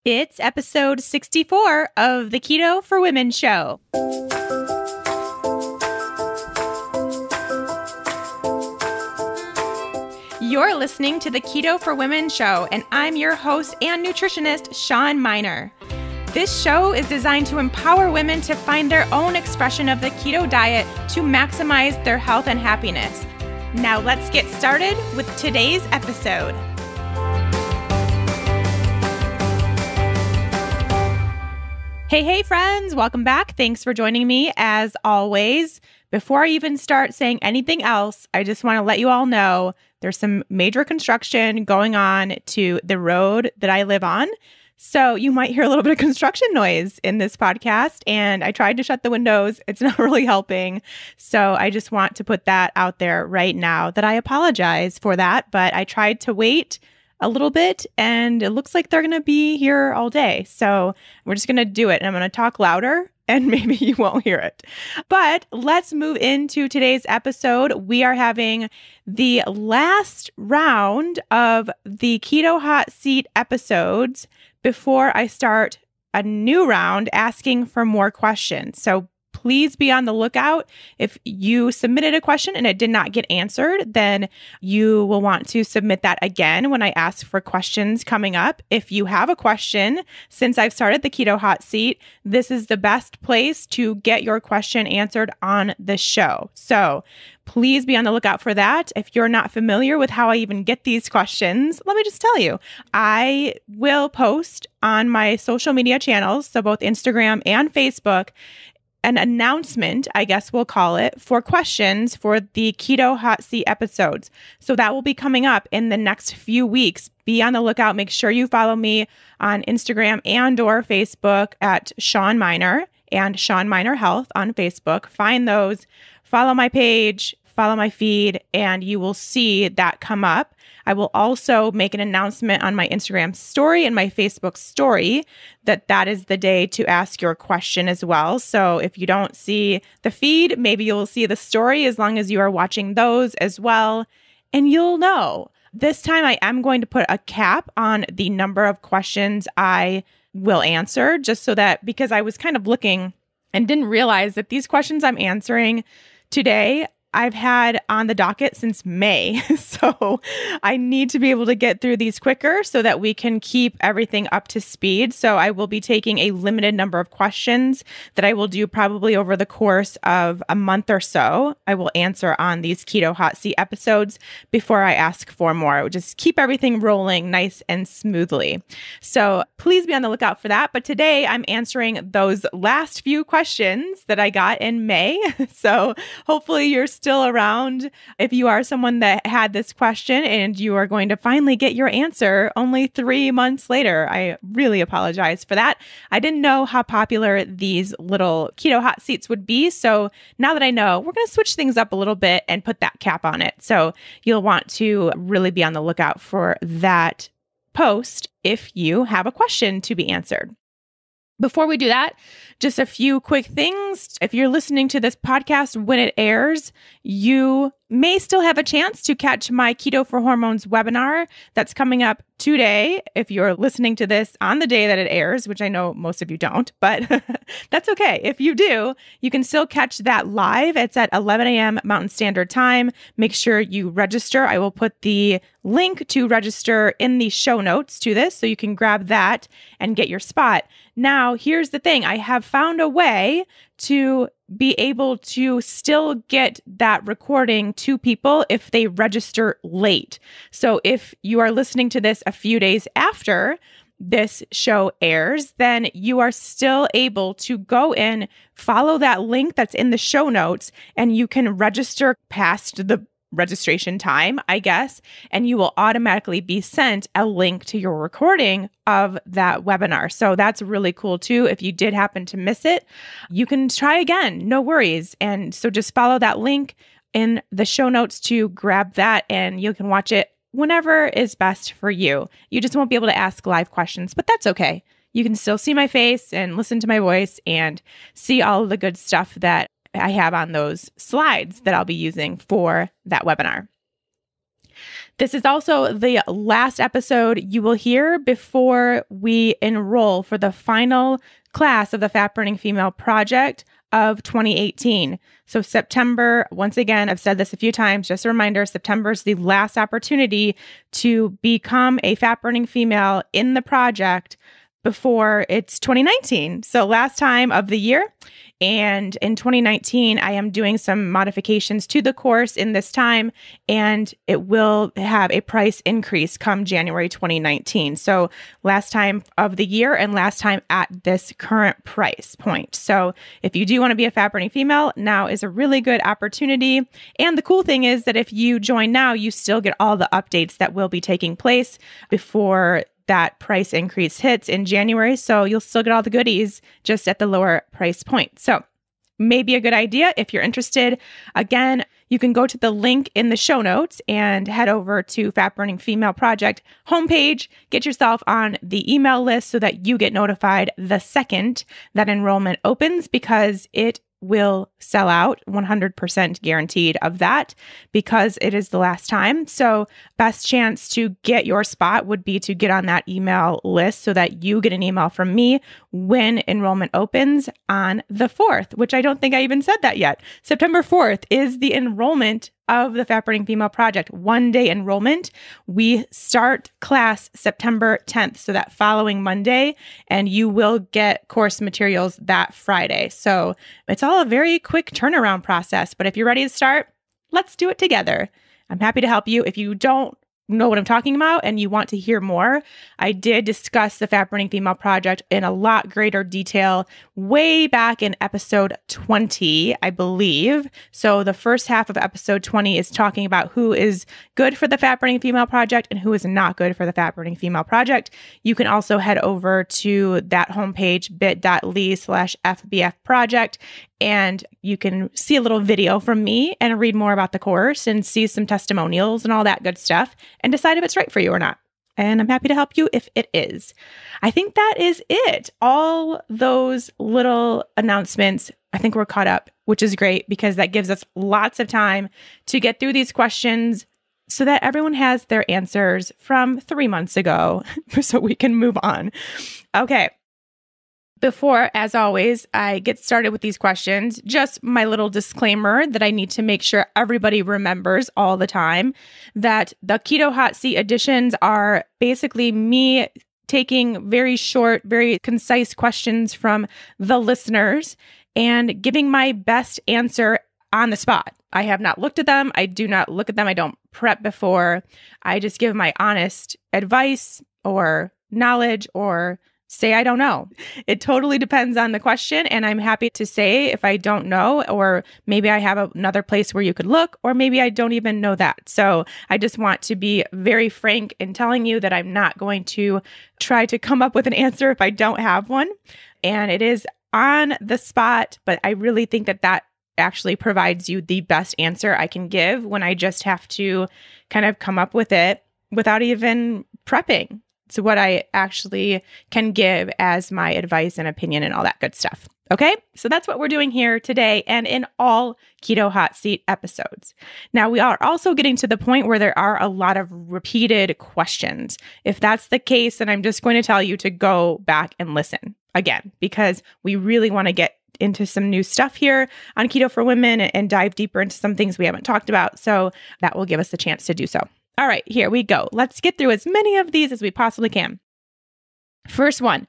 It's episode 64 of the Keto for Women show. You're listening to the Keto for Women show, and I'm your host and nutritionist, Shawn Miner. This show is designed to empower women to find their own expression of the keto diet to maximize their health and happiness. Now let's get started with today's episode. Hey friends, welcome back. Thanks for joining me as always. Before I even start saying anything else, I just want to let you all know there's some major construction going on to the road that I live on. So you might hear a little bit of construction noise in this podcast, and I tried to shut the windows. It's not really helping. So I just want to put that out there right now that I apologize for that, but I tried to wait a little bit, and it looks like they're going to be here all day. So we're just going to do it, and I'm going to talk louder, and maybe you won't hear it. But let's move into today's episode. We are having the last round of the Keto Hot Seat episodes before I start a new round asking for more questions. So please be on the lookout. If you submitted a question and it did not get answered, then you will want to submit that again when I ask for questions coming up. If you have a question, since I've started the Keto Hot Seat, this is the best place to get your question answered on the show. So please be on the lookout for that. If you're not familiar with how I even get these questions, let me just tell you, I will post on my social media channels, so both Instagram and Facebook, an announcement, I guess we'll call it, for questions for the Keto Hot Seat episodes. So that will be coming up in the next few weeks. Be on the lookout. Make sure you follow me on Instagram and or Facebook at Shawn Miner and Shawn Miner Health on Facebook. Find those, follow my page, follow my feed, and you will see that come up. I will also make an announcement on my Instagram story and my Facebook story that is the day to ask your question as well. So if you don't see the feed, maybe you'll see the story as long as you are watching those as well, and you'll know. This time I am going to put a cap on the number of questions I will answer, just so that, because I was kind of looking and didn't realize that these questions I'm answering today I've had on the docket since May. So I need to be able to get through these quicker so that we can keep everything up to speed. So I will be taking a limited number of questions that I will do probably over the course of a month or so. I will answer on these Keto Hot Seat episodes before I ask for more. Just keep everything rolling nice and smoothly. So please be on the lookout for that. But today I'm answering those last few questions that I got in May. So hopefully you're still around if you are someone that had this question and you are going to finally get your answer only 3 months later. I really apologize for that. I didn't know how popular these little Keto Hot Seats would be. So now that I know, we're going to switch things up a little bit and put that cap on it. So you'll want to really be on the lookout for that post if you have a question to be answered. Before we do that, just a few quick things. If you're listening to this podcast when it airs, you may still have a chance to catch my Keto for Hormones webinar that's coming up today. If you're listening to this on the day that it airs, which I know most of you don't, but that's okay. If you do, you can still catch that live. It's at 11 a.m. Mountain Standard Time. Make sure you register. I will put the link to register in the show notes to this, so you can grab that and get your spot. Now, here's the thing. I have found a way to be able to still get that recording to people if they register late. So if you are listening to this a few days after this show airs, then you are still able to go in, follow that link that's in the show notes, and you can register past the registration time, I guess, and you will automatically be sent a link to your recording of that webinar. So that's really cool too. If you did happen to miss it, you can try again, no worries. And so just follow that link in the show notes to grab that, and you can watch it whenever is best for you. You just won't be able to ask live questions, but that's okay. You can still see my face and listen to my voice and see all of the good stuff that I have on those slides that I'll be using for that webinar. This is also the last episode you will hear before we enroll for the final class of the Fat Burning Female Project of 2018. So September, once again, I've said this a few times, just a reminder, September is the last opportunity to become a fat burning female in the project before it's 2019. So last time of the year. And in 2019, I am doing some modifications to the course in this time, and it will have a price increase come January 2019. So last time of the year and last time at this current price point. So if you do want to be a fat burning female, now is a really good opportunity. And the cool thing is that if you join now, you still get all the updates that will be taking place before that price increase hits in January. So you'll still get all the goodies just at the lower price point. So maybe a good idea if you're interested. Again, you can go to the link in the show notes and head over to Fat Burning Female Project homepage, get yourself on the email list so that you get notified the second that enrollment opens, because it will sell out, 100% guaranteed of that, because it is the last time. So best chance to get your spot would be to get on that email list so that you get an email from me when enrollment opens on the 4th, which I don't think I even said that yet. September 4th is the enrollment of the Fat Burning Female Project, 1-day enrollment. We start class September 10th, so that following Monday, and you will get course materials that Friday. So it's all a very quick turnaround process, but if you're ready to start, let's do it together. I'm happy to help you. If you don't know what I'm talking about and you want to hear more, I did discuss the Fat Burning Female Project in a lot greater detail way back in episode 20, I believe. So the first half of episode 20 is talking about who is good for the Fat Burning Female Project and who is not good for the Fat Burning Female Project. You can also head over to that homepage, bit.ly/FBF project, and you can see a little video from me and read more about the course and see some testimonials and all that good stuff and decide if it's right for you or not. And I'm happy to help you if it is. I think that is it. All those little announcements, I think we're caught up, which is great because that gives us lots of time to get through these questions so that everyone has their answers from 3 months ago so we can move on. Okay. Before, as always, I get started with these questions, just my little disclaimer that I need to make sure everybody remembers all the time that the Keto Hot Seat editions are basically me taking very short, very concise questions from the listeners and giving my best answer on the spot. I have not looked at them. I do not look at them. I don't prep before. I just give my honest advice or knowledge or say I don't know. It totally depends on the question, and I'm happy to say if I don't know, or maybe I have another place where you could look, or maybe I don't even know that. So I just want to be very frank in telling you that I'm not going to try to come up with an answer if I don't have one. And it is on the spot, but I really think that that actually provides you the best answer I can give when I just have to kind of come up with it without even prepping. So what I actually can give as my advice and opinion and all that good stuff. Okay, so that's what we're doing here today and in all Keto Hot Seat episodes. Now, we are also getting to the point where there are a lot of repeated questions. If that's the case, then I'm just going to tell you to go back and listen again, because we really want to get into some new stuff here on Keto for Women and dive deeper into some things we haven't talked about. So that will give us the chance to do so. All right, here we go. Let's get through as many of these as we possibly can. First one,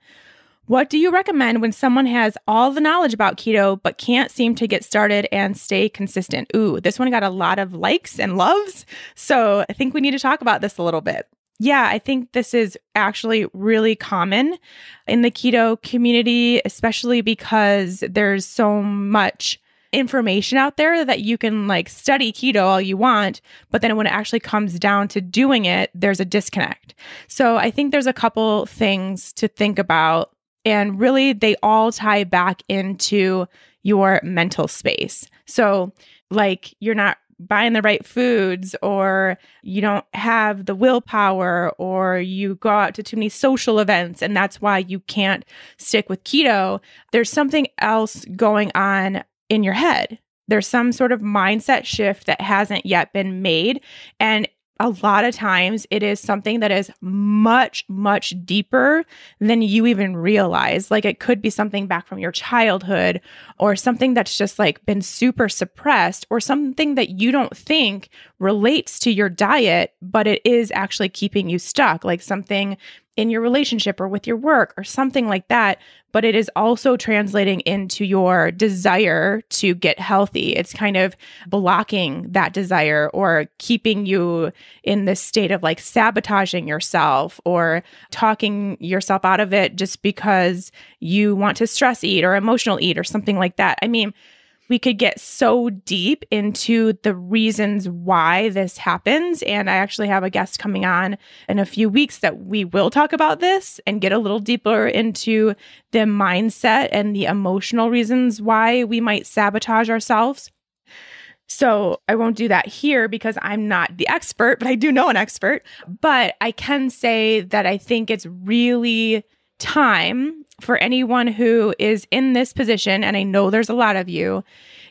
what do you recommend when someone has all the knowledge about keto but can't seem to get started and stay consistent? Ooh, this one got a lot of likes and loves, so I think we need to talk about this a little bit. Yeah, I think this is actually really common in the keto community, especially because there's so much information out there that you can like study keto all you want, but then when it actually comes down to doing it, there's a disconnect. So I think there's a couple things to think about, and really they all tie back into your mental space. So like you're not buying the right foods, or you don't have the willpower, or you go out to too many social events and that's why you can't stick with keto. There's something else going on in your head. There's some sort of mindset shift that hasn't yet been made. And a lot of times it is something that is much, much deeper than you even realize. Like it could be something back from your childhood or something that's just like been super suppressed or something that you don't think relates to your diet, but it is actually keeping you stuck, like something in your relationship or with your work or something like that, but it is also translating into your desire to get healthy. It's kind of blocking that desire or keeping you in this state of like sabotaging yourself or talking yourself out of it just because you want to stress eat or emotional eat or something like that. I mean, we could get so deep into the reasons why this happens. And I actually have a guest coming on in a few weeks that we will talk about this and get a little deeper into the mindset and the emotional reasons why we might sabotage ourselves. So I won't do that here because I'm not the expert, but I do know an expert. But I can say that I think it's really time for anyone who is in this position, and I know there's a lot of you,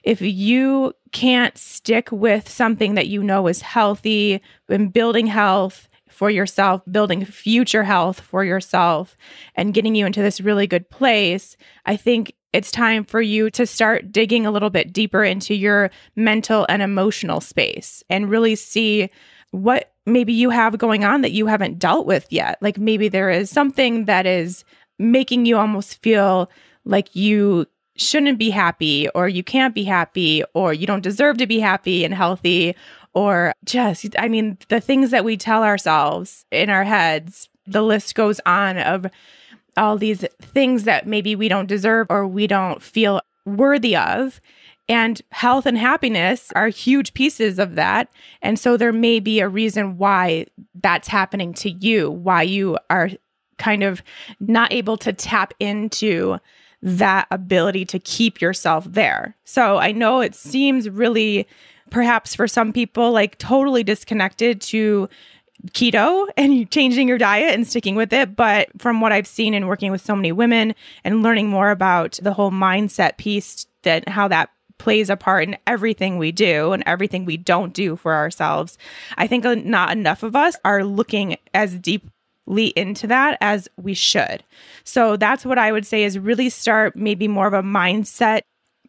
if you can't stick with something that you know is healthy and building health for yourself, building future health for yourself, and getting you into this really good place, I think it's time for you to start digging a little bit deeper into your mental and emotional space and really see what maybe you have going on that you haven't dealt with yet. Like maybe there is something that is making you almost feel like you shouldn't be happy or you can't be happy or you don't deserve to be happy and healthy or just, I mean, the things that we tell ourselves in our heads, the list goes on of all these things that maybe we don't deserve or we don't feel worthy of. And health and happiness are huge pieces of that. And so there may be a reason why that's happening to you, why you are kind of not able to tap into that ability to keep yourself there. So I know it seems really, perhaps for some people, like totally disconnected to keto and changing your diet and sticking with it. But from what I've seen in working with so many women and learning more about the whole mindset piece, that how that plays a part in everything we do and everything we don't do for ourselves, I think not enough of us are looking as deeply into that as we should. So that's what I would say is really start maybe more of a mindset,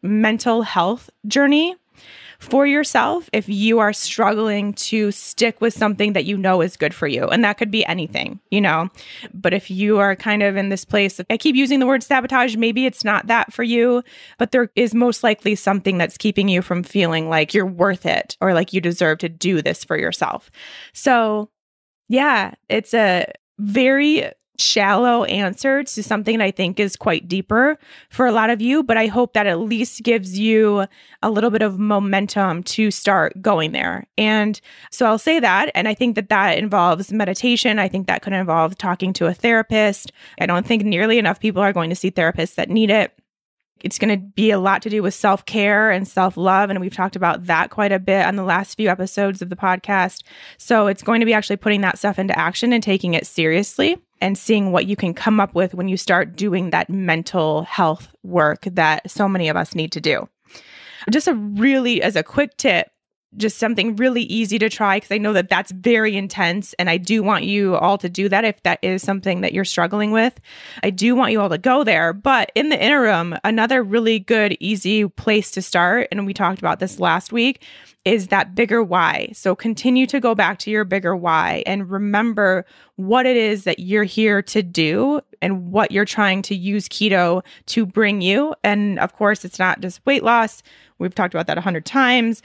mental health journey for yourself if you are struggling to stick with something that you know is good for you. And that could be anything, you know. But if you are kind of in this place, I keep using the word sabotage, maybe it's not that for you, but there is most likely something that's keeping you from feeling like you're worth it or like you deserve to do this for yourself. So yeah, it's a very shallow answer to something that I think is quite deeper for a lot of you, but I hope that at least gives you a little bit of momentum to start going there. And so I'll say that, and I think that that involves meditation. I think that could involve talking to a therapist. I don't think nearly enough people are going to see therapists that need it. It's going to be a lot to do with self-care and self-love. And we've talked about that quite a bit on the last few episodes of the podcast. So it's going to be actually putting that stuff into action and taking it seriously and seeing what you can come up with when you start doing that mental health work that so many of us need to do. Just as a quick tip, just something really easy to try, because I know that that's very intense. And I do want you all to do that if that is something that you're struggling with. I do want you all to go there. But in the interim, another really good, easy place to start, and we talked about this last week, is that bigger why. So continue to go back to your bigger why and remember what it is that you're here to do and what you're trying to use keto to bring you. And of course, it's not just weight loss. We've talked about that 100 times.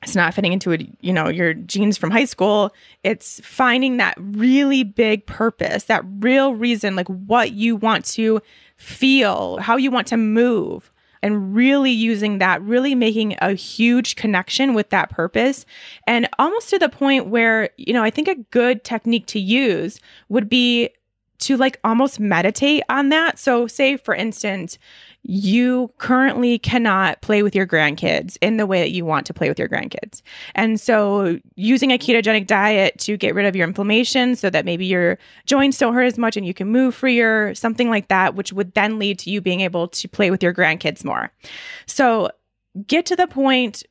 It's not fitting into your jeans from high school. It's finding that really big purpose, that real reason, like what you want to feel, how you want to move, and really using that, really making a huge connection with that purpose. And almost to the point where, I think a good technique to use would be to like almost meditate on that. So say, for instance, you currently cannot play with your grandkids in the way that you want to play with your grandkids. And so using a ketogenic diet to get rid of your inflammation so that maybe your joints don't hurt as much and you can move freer, something like that, which would then lead to you being able to play with your grandkids more. So get to the point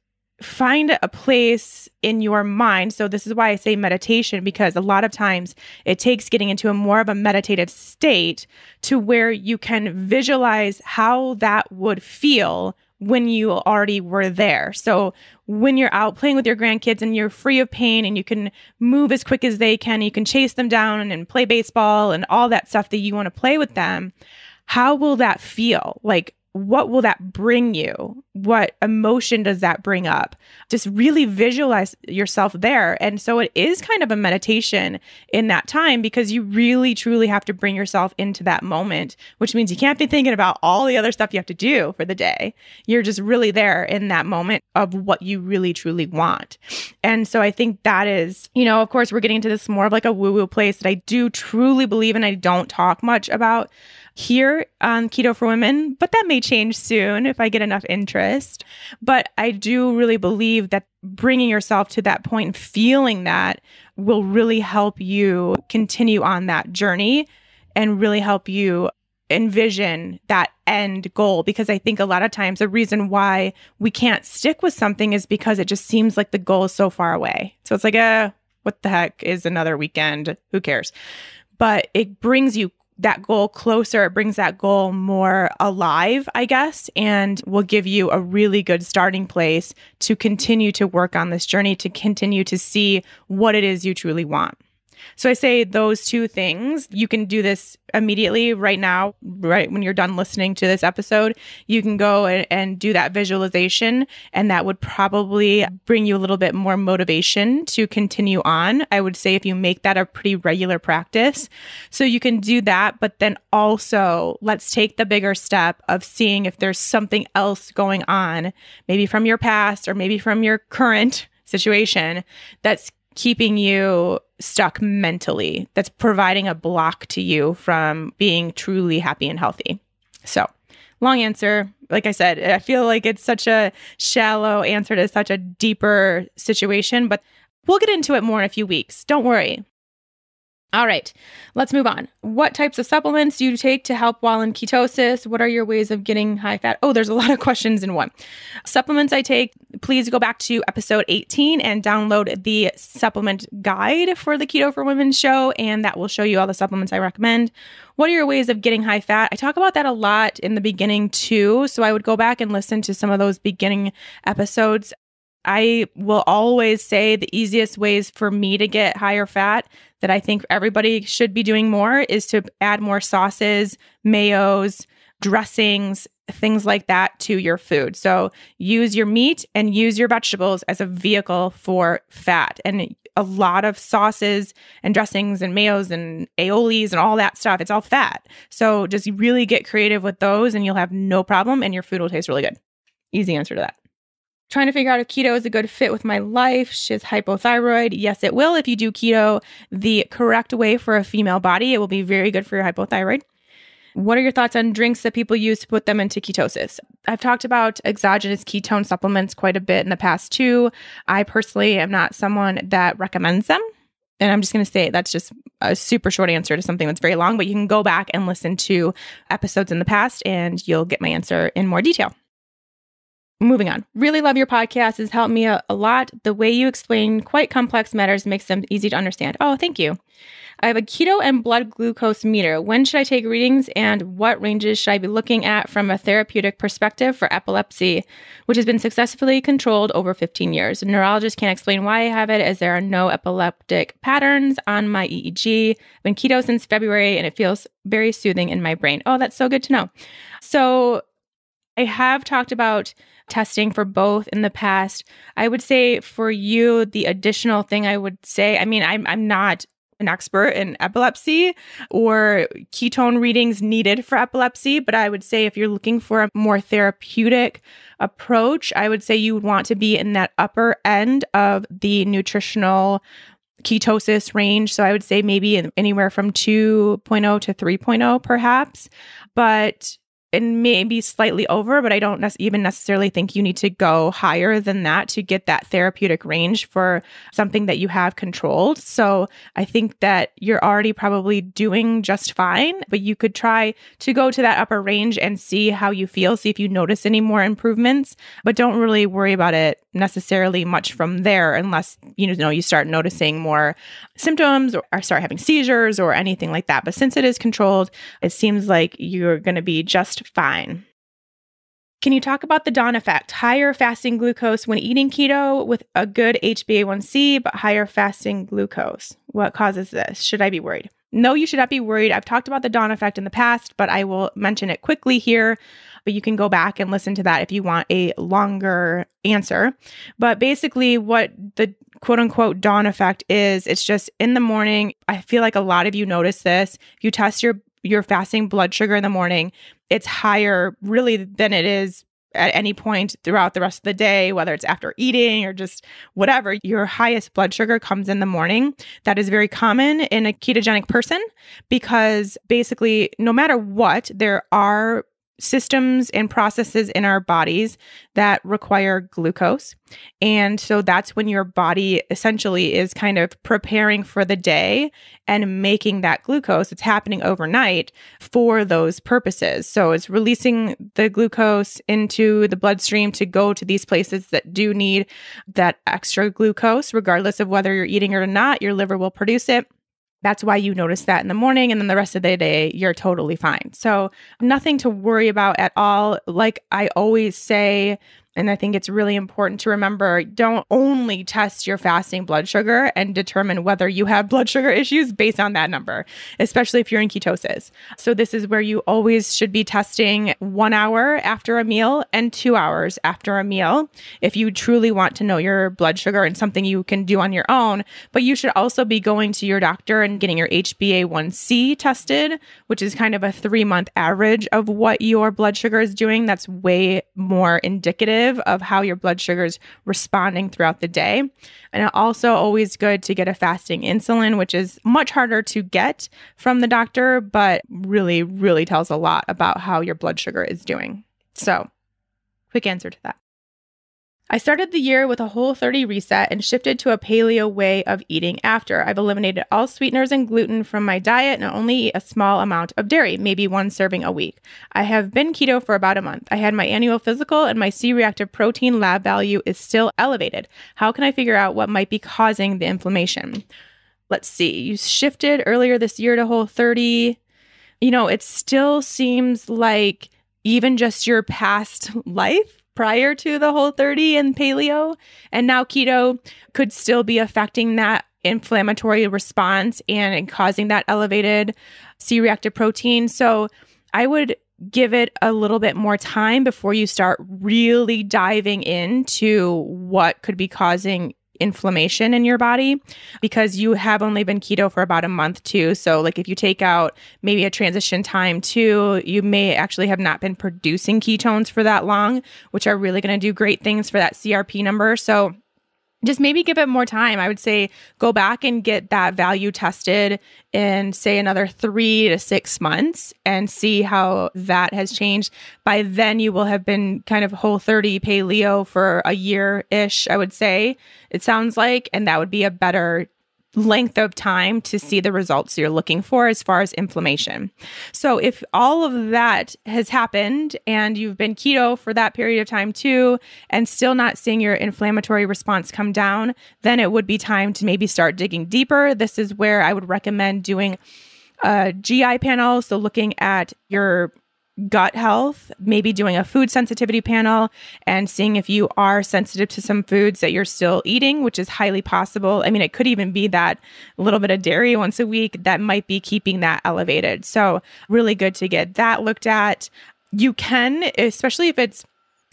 find a place in your mind. So this is why I say meditation, because a lot of times it takes getting into a more of a meditative state to where you can visualize how that would feel when you already were there. So when you're out playing with your grandkids and you're free of pain and you can move as quick as they can, you can chase them down and play baseball and all that stuff that you want to play with them, how will that feel? Like, what will that bring you? What emotion does that bring up? Just really visualize yourself there. And so it is kind of a meditation in that time, because you really, truly have to bring yourself into that moment, which means you can't be thinking about all the other stuff you have to do for the day. You're just really there in that moment of what you really, truly want. And so I think that is, of course, we're getting into this more of like a woo-woo place that I do truly believe in. I don't talk much about here on Keto for Women, but that may change soon if I get enough interest. But I do really believe that bringing yourself to that point and feeling that will really help you continue on that journey and really help you envision that end goal. Because I think a lot of times the reason why we can't stick with something is because it just seems like the goal is so far away. So it's like, what the heck is another weekend? Who cares? But it brings you that goal closer. It brings that goal more alive, I guess, and will give you a really good starting place to continue to work on this journey, to continue to see what it is you truly want. So I say those two things. You can do this immediately right now, right when you're done listening to this episode. You can go and do that visualization, and that would probably bring you a little bit more motivation to continue on. I would say if you make that a pretty regular practice. So you can do that, but then also let's take the bigger step of seeing if there's something else going on, maybe from your past or maybe from your current situation that's keeping you stuck mentally, that's providing a block to you from being truly happy and healthy. So, long answer. Like I said, I feel like it's such a shallow answer to such a deeper situation, but we'll get into it more in a few weeks. Don't worry. All right, let's move on. What types of supplements do you take to help while in ketosis? What are your ways of getting high fat? Oh, there's a lot of questions in one. Supplements I take, please go back to episode 18 and download the supplement guide for the Keto for Women show, and that will show you all the supplements I recommend. What are your ways of getting high fat? I talk about that a lot in the beginning too, so I would go back and listen to some of those beginning episodes. I will always say the easiest ways for me to get higher fat that I think everybody should be doing more is to add more sauces, mayos, dressings, things like that to your food. So use your meat and use your vegetables as a vehicle for fat. And a lot of sauces and dressings and mayos and aiolis and all that stuff, it's all fat. So just really get creative with those and you'll have no problem and your food will taste really good. Easy answer to that. Trying to figure out if keto is a good fit with my life. She's hypothyroid. Yes, it will. If you do keto the correct way for a female body, it will be very good for your hypothyroid. What are your thoughts on drinks that people use to put them into ketosis? I've talked about exogenous ketone supplements quite a bit in the past too. I personally am not someone that recommends them. And I'm just going to say that's just a super short answer to something that's very long, but you can go back and listen to episodes in the past and you'll get my answer in more detail. Moving on. Really love your podcast. Has helped me a lot. The way you explain quite complex matters makes them easy to understand. Oh, thank you. I have a keto and blood glucose meter. When should I take readings and what ranges should I be looking at from a therapeutic perspective for epilepsy, which has been successfully controlled over 15 years? A neurologist can't explain why I have it as there are no epileptic patterns on my EEG. I've been keto since February and it feels very soothing in my brain. Oh, that's so good to know. So I have talked about testing for both in the past. I would say for you, the additional thing I would say, I'm not an expert in epilepsy or ketone readings needed for epilepsy, but I would say if you're looking for a more therapeutic approach, I would say you would want to be in that upper end of the nutritional ketosis range. So I would say maybe anywhere from 2.0 to 3.0 perhaps, and maybe slightly over, but I don't even necessarily think you need to go higher than that to get that therapeutic range for something that you have controlled. So I think that you're already probably doing just fine, but you could try to go to that upper range and see how you feel, see if you notice any more improvements, but don't really worry about it necessarily much from there unless, you start noticing more symptoms or start having seizures or anything like that. But since it is controlled, it seems like you're going to be just fine. Can you talk about the dawn effect? Higher fasting glucose when eating keto with a good HbA1c, but higher fasting glucose. What causes this? Should I be worried? No, you should not be worried. I've talked about the dawn effect in the past, but I will mention it quickly here. But you can go back and listen to that if you want a longer answer. But basically what the quote unquote dawn effect is, it's just in the morning. I feel like a lot of you notice this. If you test your fasting blood sugar in the morning, it's higher really than it is at any point throughout the rest of the day, whether it's after eating or just whatever. Your highest blood sugar comes in the morning. That is very common in a ketogenic person because basically no matter what, there are systems and processes in our bodies that require glucose. And so that's when your body essentially is kind of preparing for the day and making that glucose. It's happening overnight for those purposes. So it's releasing the glucose into the bloodstream to go to these places that do need that extra glucose, regardless of whether you're eating it or not, your liver will produce it. That's why you notice that in the morning, and then the rest of the day, you're totally fine. So nothing to worry about at all. Like I always say, and I think it's really important to remember, don't only test your fasting blood sugar and determine whether you have blood sugar issues based on that number, especially if you're in ketosis. So this is where you always should be testing 1 hour after a meal and 2 hours after a meal if you truly want to know your blood sugar, and something you can do on your own. But you should also be going to your doctor and getting your HbA1c tested, which is kind of a 3-month average of what your blood sugar is doing. That's way more indicative of how your blood sugar is responding throughout the day. And also always good to get a fasting insulin, which is much harder to get from the doctor, but really, really tells a lot about how your blood sugar is doing. So, quick answer to that. I started the year with a Whole30 reset and shifted to a paleo way of eating after. I've eliminated all sweeteners and gluten from my diet and only eat a small amount of dairy, maybe 1 serving a week. I have been keto for about a month. I had my annual physical and my C-reactive protein lab value is still elevated. How can I figure out what might be causing the inflammation? Let's see. You shifted earlier this year to Whole30. It still seems like even just your past life prior to the Whole30 and paleo and now keto could still be affecting that inflammatory response and causing that elevated C-reactive protein. So I would give it a little bit more time before you start really diving into what could be causing inflammation in your body, because you have only been keto for about a month too. So like if you take out maybe a transition time too, you may actually have not been producing ketones for that long, which are really going to do great things for that CRP number. So just maybe give it more time. I would say go back and get that value tested in, say, another 3 to 6 months and see how that has changed. By then, you will have been kind of Whole30 paleo for a year-ish, I would say, it sounds like, and that would be a better length of time to see the results you're looking for as far as inflammation. So if all of that has happened and you've been keto for that period of time too, and still not seeing your inflammatory response come down, then it would be time to maybe start digging deeper. This is where I would recommend doing a GI panel. So looking at your gut health, maybe doing a food sensitivity panel and seeing if you are sensitive to some foods that you're still eating, which is highly possible. I mean, it could even be that a little bit of dairy once a week that might be keeping that elevated. So really good to get that looked at. You can, especially if it's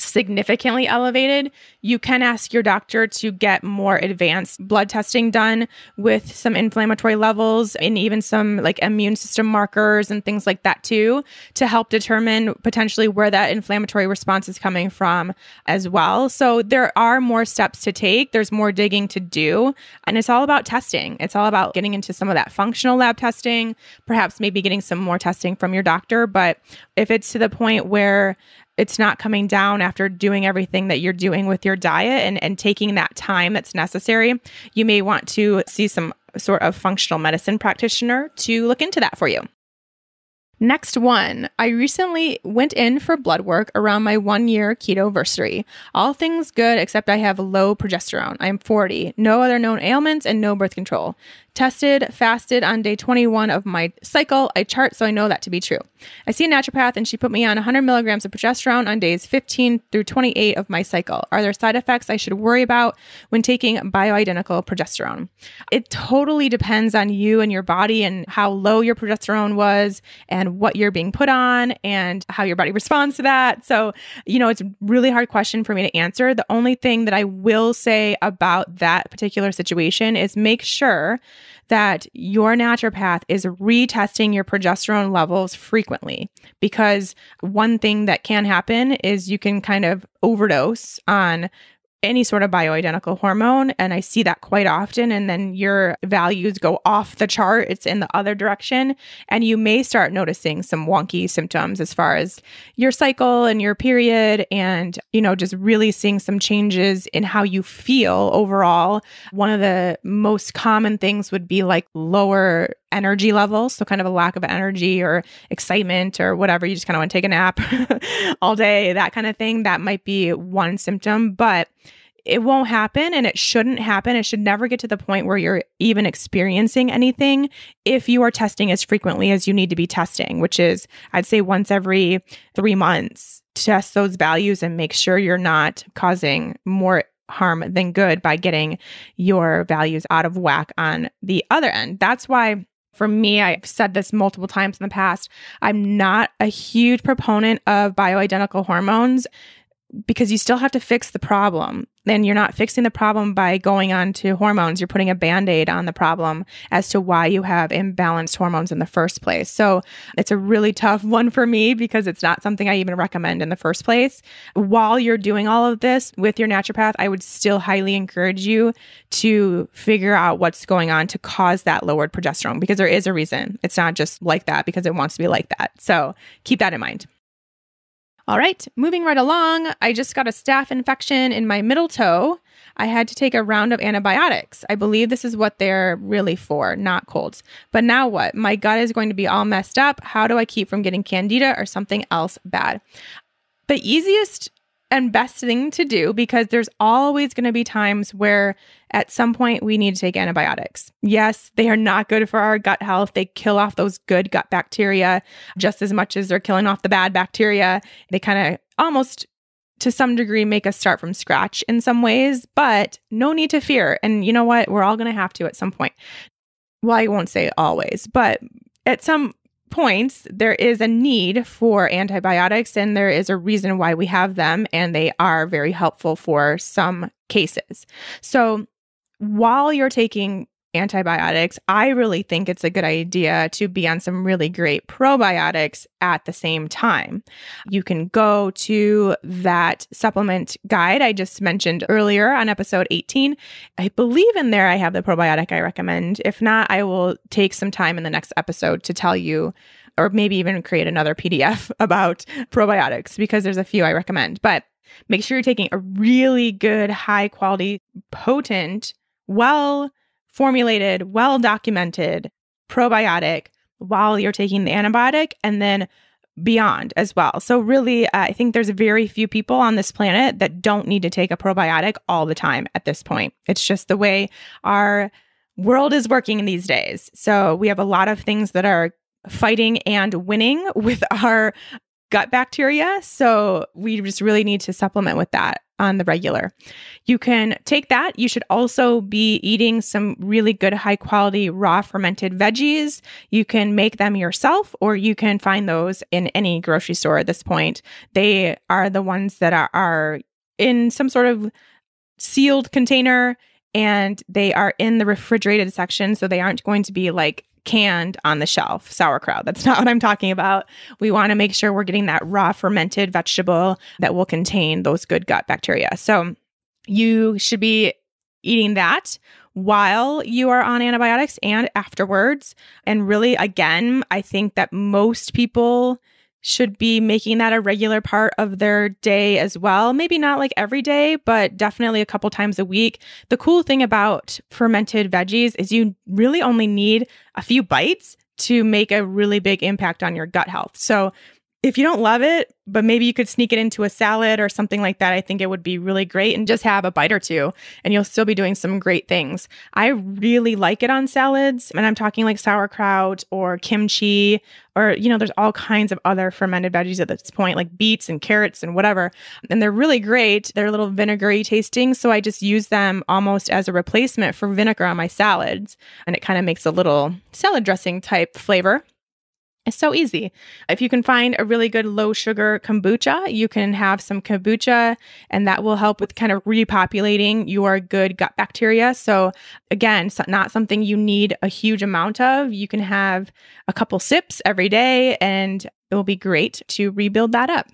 significantly elevated, you can ask your doctor to get more advanced blood testing done with some inflammatory levels and even some like immune system markers and things like that too, to help determine potentially where that inflammatory response is coming from as well. So there are more steps to take. There's more digging to do. And it's all about testing. It's all about getting into some of that functional lab testing, perhaps maybe getting some more testing from your doctor. But if it's to the point where it's not coming down after doing everything that you're doing with your diet and taking that time that's necessary, you may want to see some sort of functional medicine practitioner to look into that for you. Next one, I recently went in for blood work around my 1-year ketoversary. All things good except I have low progesterone. I'm 40, no other known ailments, and no birth control. Tested, fasted on day 21 of my cycle. I chart so I know that to be true. I see a naturopath and she put me on 100 milligrams of progesterone on days 15 through 28 of my cycle. Are there side effects I should worry about when taking bioidentical progesterone? It totally depends on you and your body and how low your progesterone was and what you're being put on and how your body responds to that. So, it's a really hard question for me to answer. The only thing that I will say about that particular situation is make sure that your naturopath is retesting your progesterone levels frequently, because one thing that can happen is you can kind of overdose on any sort of bioidentical hormone. And I see that quite often. And then your values go off the chart. It's in the other direction. And you may start noticing some wonky symptoms as far as your cycle and your period and, just really seeing some changes in how you feel overall. One of the most common things would be like lower energy levels. So kind of a lack of energy or excitement or whatever. You just kind of want to take a nap all day, that kind of thing. That might be one symptom, but it won't happen and it shouldn't happen. It should never get to the point where you're even experiencing anything if you are testing as frequently as you need to be testing, which is, I'd say, once every 3 months. Test those values and make sure you're not causing more harm than good by getting your values out of whack on the other end. That's why, for me, I've said this multiple times in the past, I'm not a huge proponent of bioidentical hormones because you still have to fix the problem. Then you're not fixing the problem by going on to hormones. You're putting a Band-Aid on the problem as to why you have imbalanced hormones in the first place. So it's a really tough one for me because it's not something I even recommend in the first place. While you're doing all of this with your naturopath, I would still highly encourage you to figure out what's going on to cause that lowered progesterone, because there is a reason. It's not just like that because it wants to be like that. So keep that in mind. All right, moving right along, I just got a staph infection in my middle toe. I had to take a round of antibiotics. I believe this is what they're really for, not colds. But now what? My gut is going to be all messed up. How do I keep from getting candida or something else bad? The easiest and best thing to do, because there's always going to be times where at some point we need to take antibiotics. Yes, they are not good for our gut health. They kill off those good gut bacteria just as much as they're killing off the bad bacteria. They kind of almost to some degree make us start from scratch in some ways, but no need to fear. And you know what? We're all going to have to at some point. Well, I won't say always, but at some points, there is a need for antibiotics and there is a reason why we have them, and they are very helpful for some cases. So while you're taking antibiotics, I really think it's a good idea to be on some really great probiotics at the same time. You can go to that supplement guide I just mentioned earlier on episode 18. I believe in there I have the probiotic I recommend. If not, I will take some time in the next episode to tell you, or maybe even create another PDF about probiotics, because there's a few I recommend. But make sure you're taking a really good, high quality, potent, well-formulated, well-documented probiotic while you're taking the antibiotic and then beyond as well. So really, I think there's very few people on this planet that don't need to take a probiotic all the time at this point. It's just the way our world is working these days. So we have a lot of things that are fighting and winning with our gut bacteria. So we just really need to supplement with that on the regular. You can take that. You should also be eating some really good high quality raw fermented veggies. You can make them yourself, or you can find those in any grocery store at this point. They are the ones that are in some sort of sealed container, and they are in the refrigerated section. So they aren't going to be like canned on the shelf, sauerkraut. That's not what I'm talking about. We want to make sure we're getting that raw fermented vegetable that will contain those good gut bacteria. So you should be eating that while you are on antibiotics and afterwards. And really, again, I think that most people should be making that a regular part of their day as well. Maybe not like every day, but definitely a couple times a week. The cool thing about fermented veggies is you really only need a few bites to make a really big impact on your gut health. So if you don't love it, but maybe you could sneak it into a salad or something like that, I think it would be really great, and just have a bite or two and you'll still be doing some great things. I really like it on salads, and I'm talking like sauerkraut or kimchi, or, there's all kinds of other fermented veggies at this point, like beets and carrots and whatever. And they're really great. They're a little vinegary tasting. So I just use them almost as a replacement for vinegar on my salads. And it kind of makes a little salad dressing type flavor. It's so easy. If you can find a really good low sugar kombucha, you can have some kombucha, and that will help with kind of repopulating your good gut bacteria. So again, not something you need a huge amount of. You can have a couple sips every day, and it will be great to rebuild that up.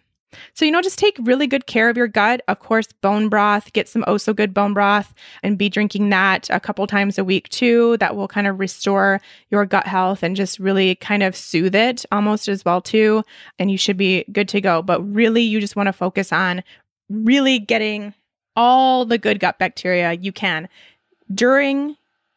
So, just take really good care of your gut. Of course, bone broth, get some oh so good bone broth, and be drinking that a couple times a week too. That will kind of restore your gut health and just really kind of soothe it almost as well too. And you should be good to go. But really, you just want to focus on really getting all the good gut bacteria you can during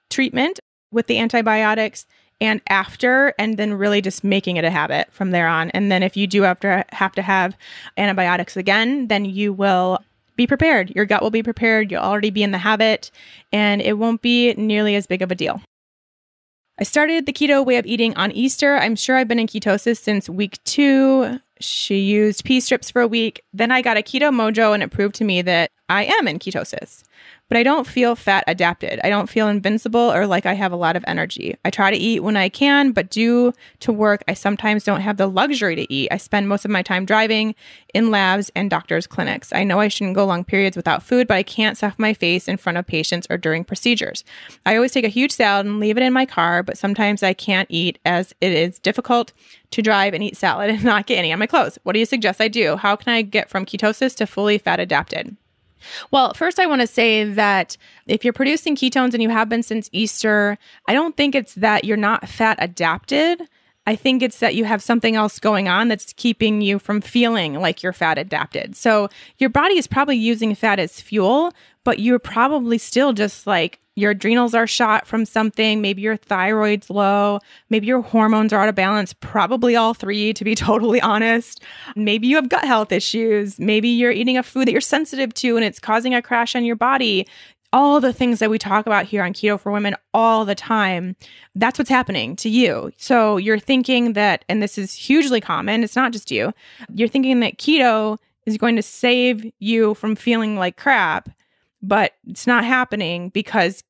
treatment with the antibiotics and after, and then really just making it a habit from there on. And then if you do have to have antibiotics again, then you will be prepared. Your gut will be prepared. You'll already be in the habit, and it won't be nearly as big of a deal. I started the keto way of eating on Easter. I'm sure I've been in ketosis since week 2. She used pea strips for a week. Then I got a keto mojo, and it proved to me that I am in ketosis. But I don't feel fat adapted. I don't feel invincible or like I have a lot of energy. I try to eat when I can, but due to work, I sometimes don't have the luxury to eat. I spend most of my time driving, in labs, and doctors' clinics. I know I shouldn't go long periods without food, but I can't stuff my face in front of patients or during procedures. I always take a huge salad and leave it in my car, but sometimes I can't eat as it is difficult to drive and eat salad and not get any on my clothes. What do you suggest I do? How can I get from ketosis to fully fat adapted? Well, first I want to say that if you're producing ketones and you have been since Easter, I don't think it's that you're not fat adapted. I think it's that you have something else going on that's keeping you from feeling like you're fat adapted. So your body is probably using fat as fuel, but you're probably still just like your adrenals are shot from something. Maybe your thyroid's low. Maybe your hormones are out of balance. Probably all three, to be totally honest. Maybe you have gut health issues. Maybe you're eating a food that you're sensitive to and it's causing a crash on your body. All the things that we talk about here on Keto for Women all the time, that's what's happening to you. So you're thinking that, and this is hugely common, it's not just you, you're thinking that keto is going to save you from feeling like crap, but it's not happening because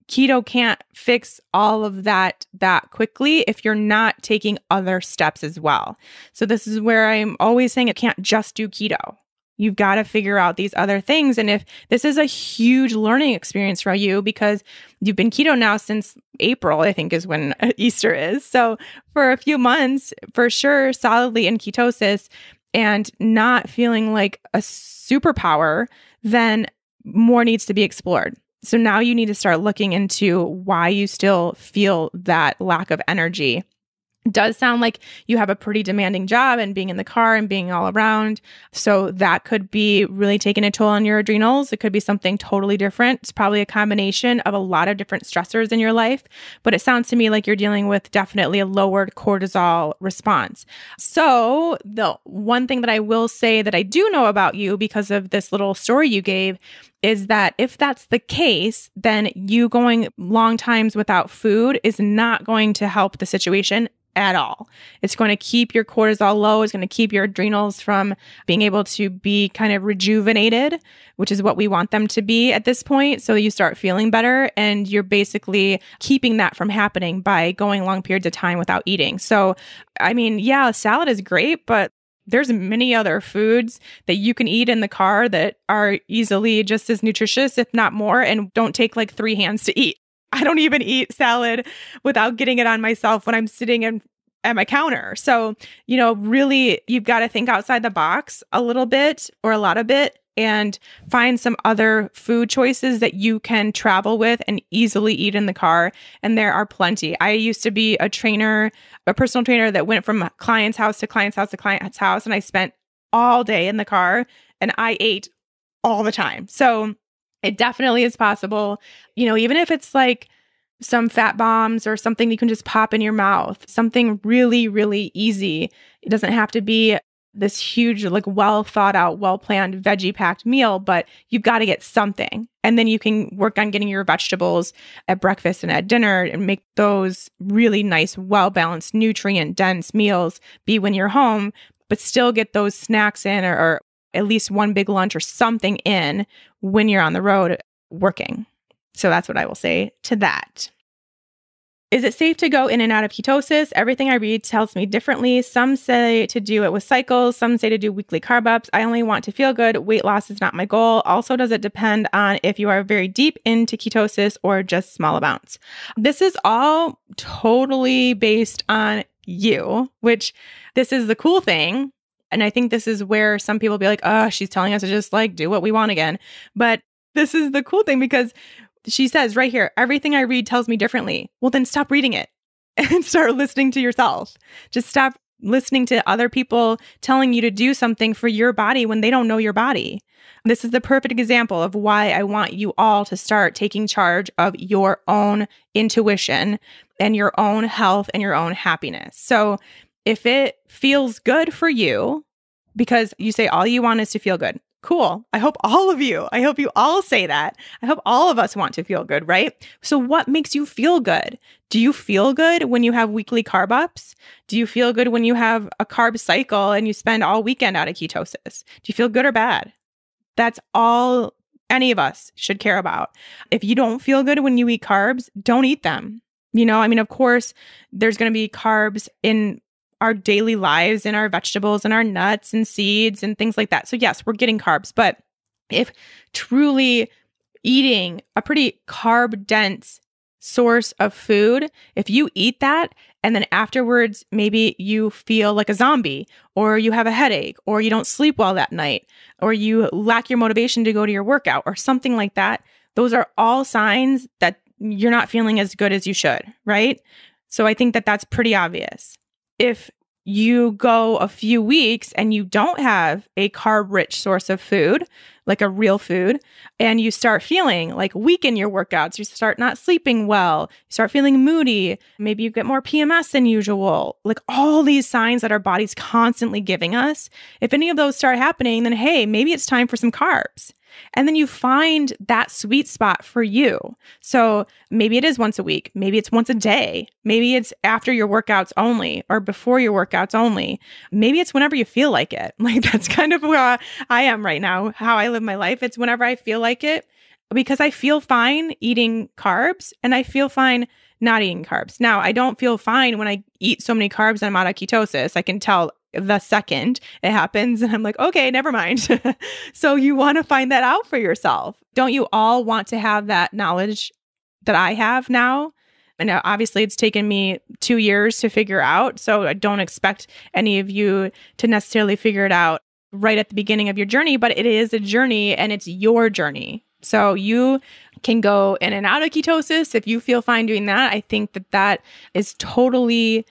keto can't fix all of that quickly if you're not taking other steps as well. So this is where I'm always saying it can't just do keto. You've got to figure out these other things. And if this is a huge learning experience for you because you've been keto now since April, I think is when Easter is. So for a few months, for sure, solidly in ketosis and not feeling like a superpower, then more needs to be explored. So now you need to start looking into why you still feel that lack of energy. It does sound like you have a pretty demanding job and being in the car and being all around. So that could be really taking a toll on your adrenals. It could be something totally different. It's probably a combination of a lot of different stressors in your life. But it sounds to me like you're dealing with definitely a lowered cortisol response. So the one thing that I will say that I do know about you because of this little story you gave is that if that's the case, then you going long times without food is not going to help the situation at all. It's going to keep your cortisol low. It's going to keep your adrenals from being able to be kind of rejuvenated, which is what we want them to be at this point. So you start feeling better and you're basically keeping that from happening by going long periods of time without eating. So, I mean, yeah, salad is great, but there's many other foods that you can eat in the car that are easily just as nutritious, if not more, and don't take like 3 hands to eat. I don't even eat salad without getting it on myself when I'm sitting at my counter. So, really, you've got to think outside the box a little bit or a lot of it and find some other food choices that you can travel with and easily eat in the car. And there are plenty. I used to be a personal trainer that went from client's house to client's house to client's house. And I spent all day in the car and I ate all the time. So it definitely is possible, even if it's like some fat bombs or something you can just pop in your mouth, something really, really easy. It doesn't have to be this huge, like well thought out, well planned, veggie packed meal, but you've got to get something. And then you can work on getting your vegetables at breakfast and at dinner and make those really nice, well balanced, nutrient dense meals be when you're home, but still get those snacks in or at least one big lunch or something in when you're on the road working. So that's what I will say to that. Is it safe to go in and out of ketosis? Everything I read tells me differently. Some say to do it with cycles. Some say to do weekly carb ups. I only want to feel good. Weight loss is not my goal. Also, does it depend on if you are very deep into ketosis or just small amounts? This is all totally based on you, which this is the cool thing. And I think this is where some people be like, oh, she's telling us to just like do what we want again. But this is the cool thing because she says right here, everything I read tells me differently. Well, then stop reading it and start listening to yourself. Just stop listening to other people telling you to do something for your body when they don't know your body. This is the perfect example of why I want you all to start taking charge of your own intuition and your own health and your own happiness. So if it feels good for you, because you say all you want is to feel good. Cool. I hope you all say that. I hope all of us want to feel good, right? So what makes you feel good? Do you feel good when you have weekly carb ups? Do you feel good when you have a carb cycle and you spend all weekend out of ketosis? Do you feel good or bad? That's all any of us should care about. If you don't feel good when you eat carbs, don't eat them. Of course, there's going to be carbs in our daily lives and our vegetables and our nuts and seeds and things like that. So yes, we're getting carbs, but if truly eating a pretty carb dense source of food, if you eat that and then afterwards, maybe you feel like a zombie or you have a headache or you don't sleep well that night or you lack your motivation to go to your workout or something like that, those are all signs that you're not feeling as good as you should, right? So I think that that's pretty obvious. If you go a few weeks and you don't have a carb-rich source of food, like a real food, and you start feeling like weak in your workouts, you start not sleeping well, you start feeling moody, maybe you get more PMS than usual, like all these signs that our body's constantly giving us, if any of those start happening, then hey, maybe it's time for some carbs. And then you find that sweet spot for you. So maybe it is once a week. Maybe it's once a day. Maybe it's after your workouts only or before your workouts only. Maybe it's whenever you feel like it. Like that's kind of where I am right now, how I live my life. It's whenever I feel like it because I feel fine eating carbs and I feel fine not eating carbs. Now, I don't feel fine when I eat so many carbs and I'm out of ketosis. I can tell the second it happens and I'm like, okay, never mind. So you want to find that out for yourself. Don't you all want to have that knowledge that I have now? And obviously it's taken me 2 years to figure out. So I don't expect any of you to necessarily figure it out right at the beginning of your journey, but it is a journey and it's your journey. So you can go in and out of ketosis if you feel fine doing that. I think that that is totally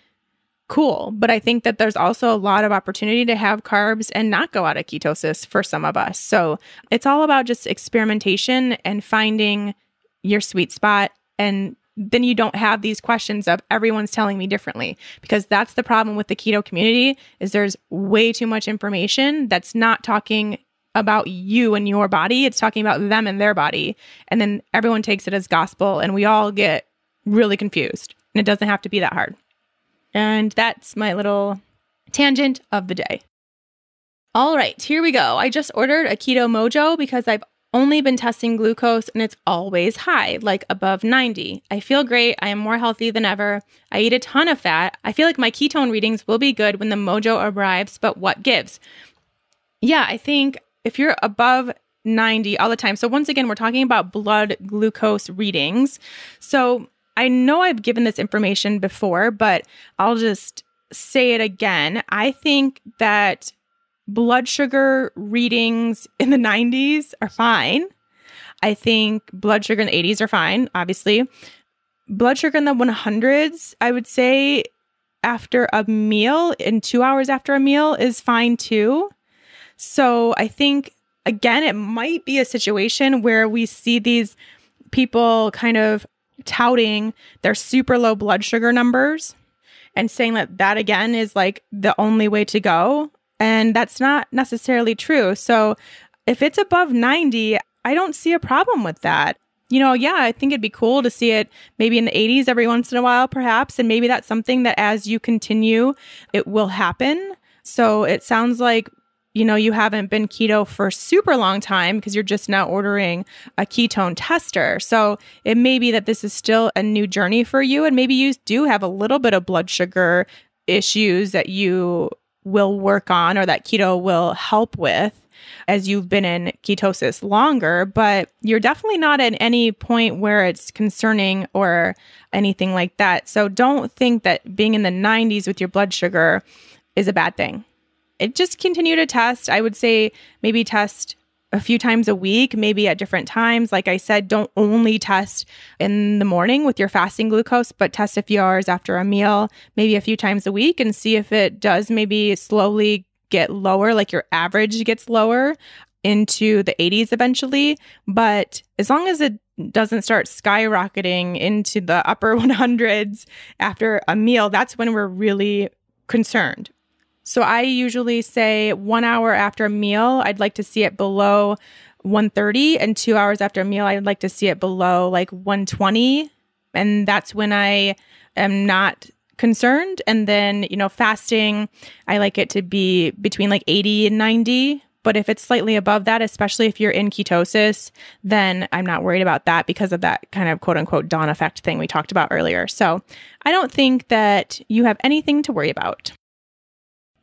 cool. But I think that there's also a lot of opportunity to have carbs and not go out of ketosis for some of us. So it's all about just experimentation and finding your sweet spot. And then you don't have these questions of everyone's telling me differently, because that's the problem with the keto community is there's way too much information that's not talking about you and your body. It's talking about them and their body. And then everyone takes it as gospel and we all get really confused. And it doesn't have to be that hard. And that's my little tangent of the day. All right, here we go. I just ordered a Keto Mojo because I've only been testing glucose and it's always high, like above 90. I feel great. I am more healthy than ever. I eat a ton of fat. I feel like my ketone readings will be good when the Mojo arrives, but what gives? Yeah, I think if you're above 90 all the time. So once again, we're talking about blood glucose readings. So I know I've given this information before, but I'll just say it again. I think that blood sugar readings in the 90s are fine. I think blood sugar in the 80s are fine, obviously. Blood sugar in the 100s, I would say after a meal, in 2 hours after a meal is fine too. So I think, again, it might be a situation where we see these people kind of touting their super low blood sugar numbers and saying that that again is like the only way to go. And that's not necessarily true. So if it's above 90, I don't see a problem with that. Yeah, I think it'd be cool to see it maybe in the 80s every once in a while, perhaps. And maybe that's something that as you continue, it will happen. So it sounds like, you haven't been keto for a super long time because you're just now ordering a ketone tester. So it may be that this is still a new journey for you. And maybe you do have a little bit of blood sugar issues that you will work on or that keto will help with as you've been in ketosis longer, but you're definitely not at any point where it's concerning or anything like that. So don't think that being in the 90s with your blood sugar is a bad thing. Just continue to test. I would say maybe test a few times a week, maybe at different times. Like I said, don't only test in the morning with your fasting glucose, but test a few hours after a meal, maybe a few times a week, and see if it does maybe slowly get lower, like your average gets lower into the 80s eventually. But as long as it doesn't start skyrocketing into the upper 100s after a meal, that's when we're really concerned. So I usually say 1 hour after a meal, I'd like to see it below 130, and 2 hours after a meal, I'd like to see it below like 120. And that's when I am not concerned. And then, fasting, I like it to be between like 80 and 90. But if it's slightly above that, especially if you're in ketosis, then I'm not worried about that because of that kind of quote unquote dawn effect thing we talked about earlier. So I don't think that you have anything to worry about.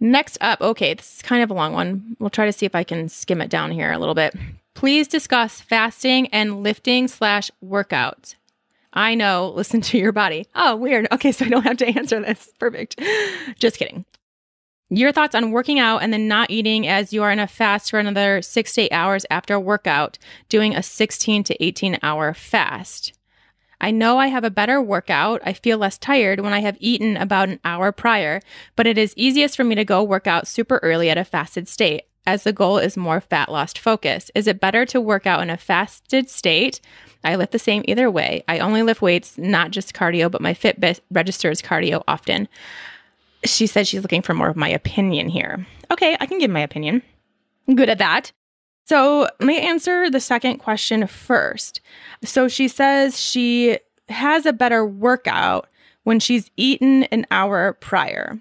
Next up, okay, this is kind of a long one. We'll try to see if I can skim it down here a little bit. Please discuss fasting and lifting/workouts. I know, listen to your body. Oh, weird. Okay, so I don't have to answer this. Perfect. Just kidding. Your thoughts on working out and then not eating as you are in a fast for another 6 to 8 hours after a workout, doing a 16 to 18 hour fast. I know I have a better workout. I feel less tired when I have eaten about an hour prior, but it is easiest for me to go work out super early at a fasted state, as the goal is more fat loss focus. Is it better to work out in a fasted state? I lift the same either way. I only lift weights, not just cardio, but my Fitbit registers cardio often. She said she's looking for more of my opinion here. Okay, I can give my opinion. I'm good at that. So let me answer the second question first. So she says she has a better workout when she's eaten an hour prior,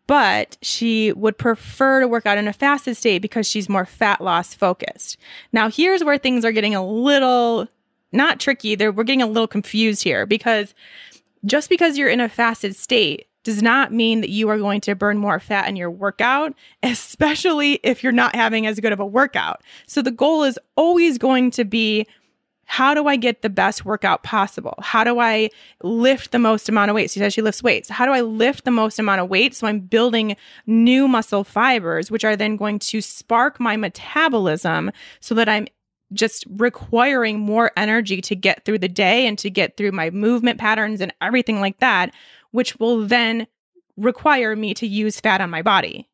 but she would prefer to work out in a fasted state because she's more fat loss focused. Now, here's where things are getting a little, not tricky, we're getting a little confused here, because just because you're in a fasted state does not mean that you are going to burn more fat in your workout, especially if you're not having as good of a workout. So the goal is always going to be, how do I get the best workout possible? How do I lift the most amount of weight? She says she lifts weights. How do I lift the most amount of weight so I'm building new muscle fibers, which are then going to spark my metabolism so that I'm just requiring more energy to get through the day and to get through my movement patterns and everything like that, which will then require me to use fat on my body.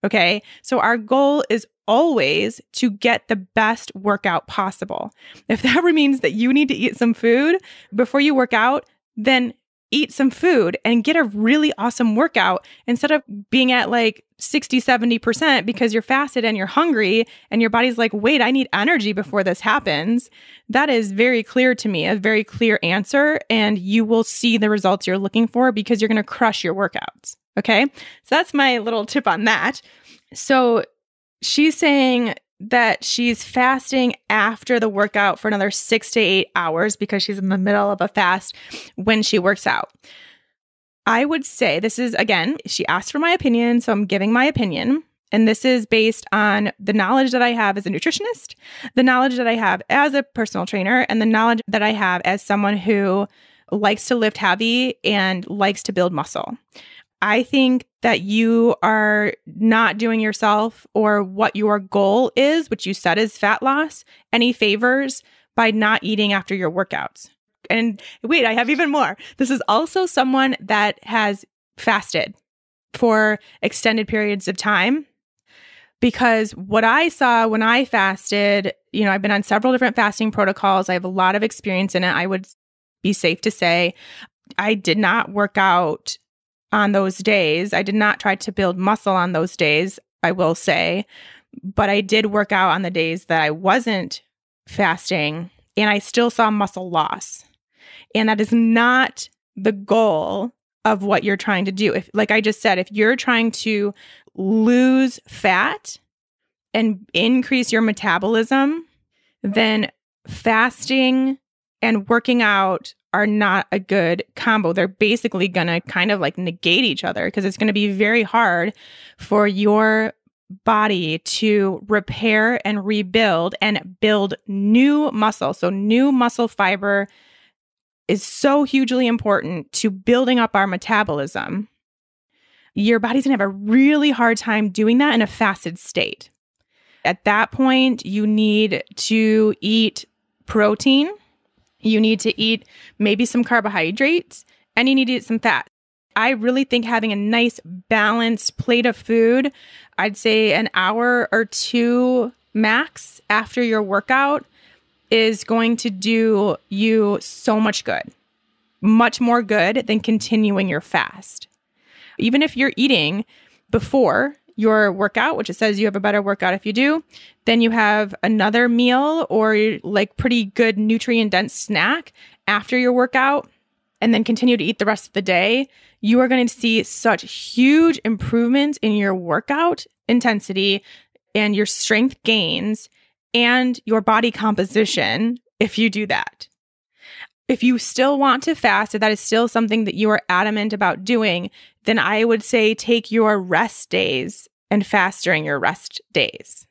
Okay, so our goal is always to get the best workout possible. If that means that you need to eat some food before you work out, then eat some food and get a really awesome workout instead of being at like 60, 70% because you're fasted and you're hungry and your body's like, wait, I need energy before this happens. That is very clear to me, a very clear answer, and you will see the results you're looking for because you're going to crush your workouts. Okay. So that's my little tip on that. So she's saying that she's fasting after the workout for another 6 to 8 hours because she's in the middle of a fast when she works out. I would say this is, again, she asked for my opinion, so I'm giving my opinion. And this is based on the knowledge that I have as a nutritionist, the knowledge that I have as a personal trainer, and the knowledge that I have as someone who likes to lift heavy and likes to build muscle. I think that you are not doing yourself or what your goal is, which you said is fat loss, any favors by not eating after your workouts. And wait, I have even more. This is also someone that has fasted for extended periods of time. Because what I saw when I fasted, I've been on several different fasting protocols. I have a lot of experience in it. I would be safe to say. I did not work out on those days. I did not try to build muscle on those days, I will say, but I did work out on the days that I wasn't fasting, and I still saw muscle loss. And that is not the goal of what you're trying to do. If, like I just said, if you're trying to lose fat and increase your metabolism, then fasting and working out are not a good combo. They're basically going to kind of like negate each other, because it's going to be very hard for your body to repair and rebuild and build new muscle. So new muscle fiber is so hugely important to building up our metabolism. Your body's going to have a really hard time doing that in a fasted state. At that point, you need to eat protein. You need to eat maybe some carbohydrates, and you need to eat some fat. I really think having a nice balanced plate of food, I'd say an hour or two max after your workout, is going to do you so much good. Much more good than continuing your fast. Even if you're eating before your workout, which it says you have a better workout if you do, then you have another meal or like pretty good nutrient dense snack after your workout, and then continue to eat the rest of the day, you are going to see such huge improvements in your workout intensity and your strength gains and your body composition if you do that. If you still want to fast, if that is still something that you are adamant about doing, then I would say take your rest days and fast during your rest days.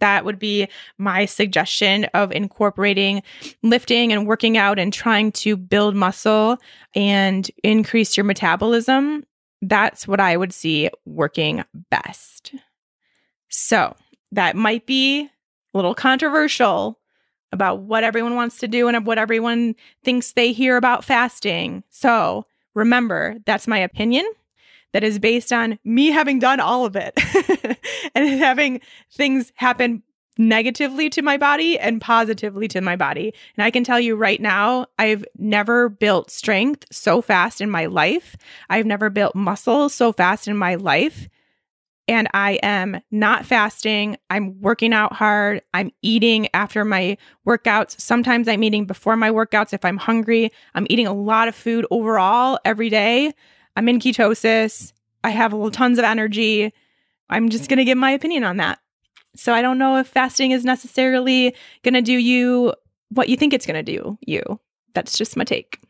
That would be my suggestion of incorporating lifting and working out and trying to build muscle and increase your metabolism. That's what I would see working best. So that might be a little controversial about what everyone wants to do and what everyone thinks they hear about fasting. So remember, that's my opinion. That is based on me having done all of it and having things happen negatively to my body and positively to my body. And I can tell you right now, I've never built strength so fast in my life. I've never built muscle so fast in my life. And I am not fasting. I'm working out hard. I'm eating after my workouts. Sometimes I'm eating before my workouts if I'm hungry. I'm eating a lot of food overall every day. I'm in ketosis. I have tons of energy. I'm just going to give my opinion on that. So I don't know if fasting is necessarily going to do you what you think it's going to do you. That's just my take.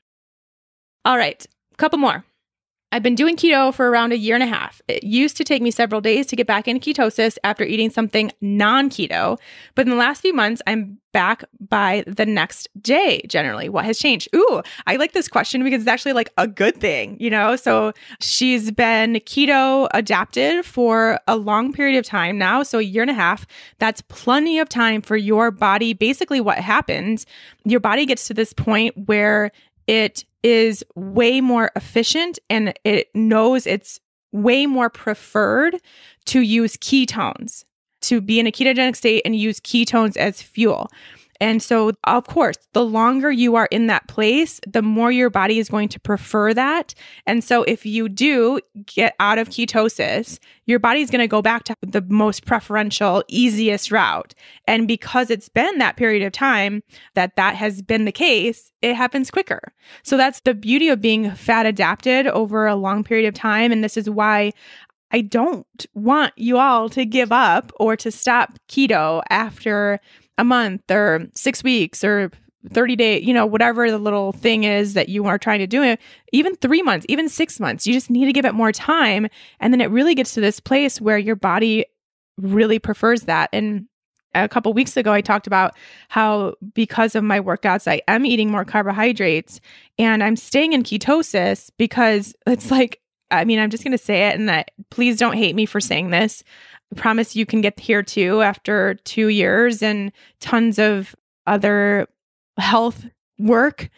All right, a couple more. I've been doing keto for around a year and a half. It used to take me several days to get back into ketosis after eating something non-keto, but in the last few months, I'm back by the next day, generally. What has changed? Ooh, I like this question because it's actually like a good thing, you know? So she's been keto adapted for a long period of time now, so a year and a half. That's plenty of time for your body. Basically, what happens, your body gets to this point where it is way more efficient and it knows it's way more preferred to use ketones, to be in a ketogenic state and use ketones as fuel. And so, of course, the longer you are in that place, the more your body is going to prefer that. And so if you do get out of ketosis, your body is going to go back to the most preferential, easiest route. And because it's been that period of time that has been the case, it happens quicker. So that's the beauty of being fat adapted over a long period of time. And this is why I don't want you all to give up or to stop keto after a month or 6 weeks or 30 days, whatever the little thing is that you are trying to do, even 3 months, even 6 months. You just need to give it more time. And then it really gets to this place where your body really prefers that. And a couple of weeks ago, I talked about how because of my workouts, I am eating more carbohydrates and I'm staying in ketosis because it's like, I'm just going to say it, and that please don't hate me for saying this. I promise you can get here too after 2 years and tons of other health work.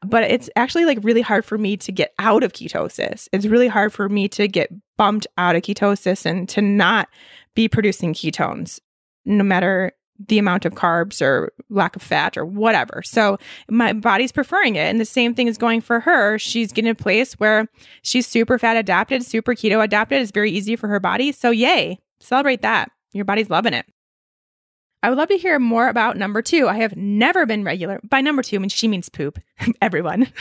But it's actually like really hard for me to get out of ketosis. It's really hard for me to get bumped out of ketosis and to not be producing ketones, no matter the amount of carbs or lack of fat or whatever. So my body's preferring it. And the same thing is going for her. She's getting a place where she's super fat adapted, super keto adapted. It's very easy for her body. So yay, celebrate that. Your body's loving it. I would love to hear more about number 2. I have never been regular. By number 2, I mean, she means poop. Everyone.